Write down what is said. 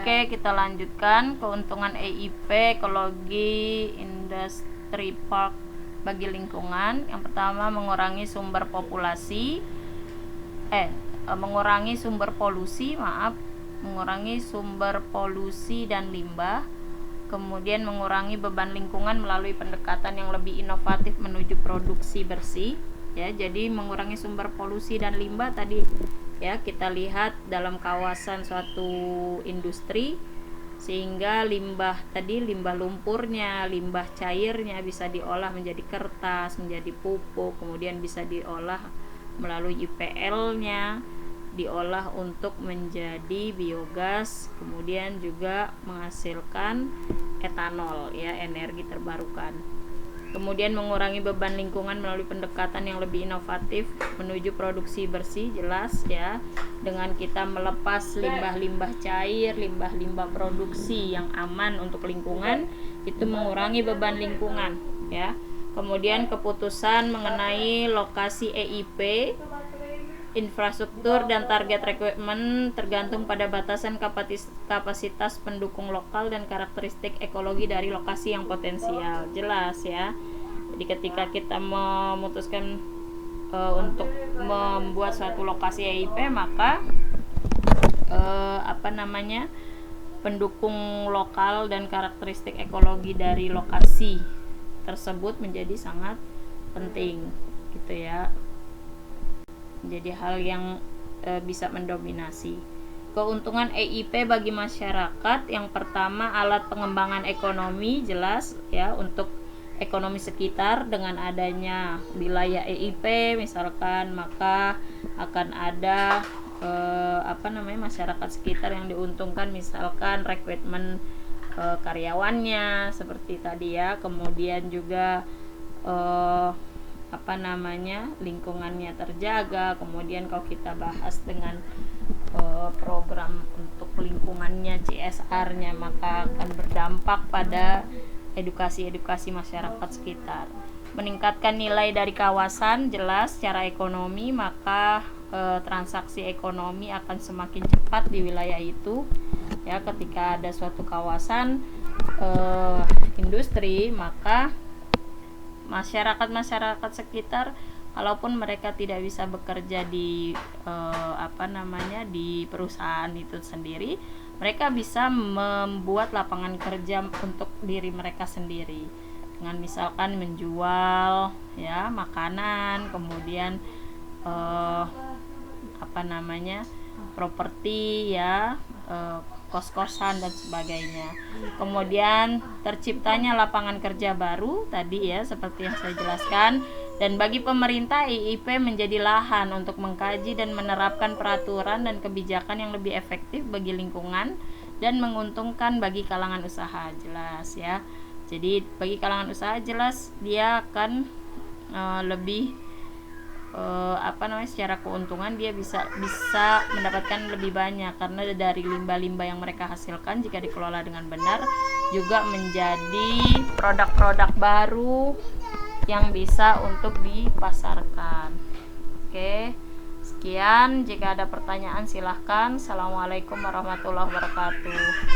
Oke, kita lanjutkan keuntungan EIP Ekologi Industri Park bagi lingkungan. Yang pertama, mengurangi sumber polusi, dan limbah. Kemudian mengurangi beban lingkungan melalui pendekatan yang lebih inovatif menuju produksi bersih. Ya, jadi mengurangi sumber polusi dan limbah tadi ya, kita lihat dalam kawasan suatu industri, sehingga limbah lumpurnya, limbah cairnya bisa diolah menjadi kertas, menjadi pupuk, kemudian bisa diolah melalui IPL-nya, diolah untuk menjadi biogas, kemudian juga menghasilkan etanol ya, energi terbarukan. Kemudian mengurangi beban lingkungan melalui pendekatan yang lebih inovatif menuju produksi bersih, jelas ya, dengan kita melepas limbah-limbah cair, limbah-limbah produksi yang aman untuk lingkungan, itu mengurangi beban lingkungan ya. Kemudian keputusan mengenai lokasi EIP, infrastruktur dan target requirement tergantung pada batasan kapasitas pendukung lokal dan karakteristik ekologi dari lokasi yang potensial, jelas ya. Jadi ketika kita memutuskan untuk membuat suatu lokasi EIP, maka pendukung lokal dan karakteristik ekologi dari lokasi tersebut menjadi sangat penting gitu ya. Jadi hal yang bisa mendominasi. Keuntungan EIP bagi masyarakat, yang pertama alat pengembangan ekonomi, jelas ya, untuk ekonomi sekitar. Dengan adanya wilayah EIP misalkan, maka akan ada masyarakat sekitar yang diuntungkan, misalkan rekrutmen karyawannya seperti tadi ya, kemudian juga lingkungannya terjaga. Kemudian kalau kita bahas dengan program untuk lingkungannya, CSR-nya, maka akan berdampak pada edukasi masyarakat sekitar. Meningkatkan nilai dari kawasan, jelas secara ekonomi, maka transaksi ekonomi akan semakin cepat di wilayah itu ya. Ketika ada suatu kawasan industri, maka masyarakat sekitar, kalaupun mereka tidak bisa bekerja di di perusahaan itu sendiri, mereka bisa membuat lapangan kerja untuk diri mereka sendiri dengan misalkan menjual ya makanan, kemudian properti ya, kos-kosan dan sebagainya. Kemudian terciptanya lapangan kerja baru tadi ya, seperti yang saya jelaskan. Dan bagi pemerintah, EIP menjadi lahan untuk mengkaji dan menerapkan peraturan dan kebijakan yang lebih efektif bagi lingkungan dan menguntungkan bagi kalangan usaha, jelas ya. Jadi bagi kalangan usaha, jelas dia akan lebih secara keuntungan dia bisa mendapatkan lebih banyak, karena dari limbah-limbah yang mereka hasilkan jika dikelola dengan benar juga menjadi produk-produk baru yang bisa untuk dipasarkan. Oke, sekian. Jika ada pertanyaan silahkan. Assalamualaikum warahmatullahi wabarakatuh.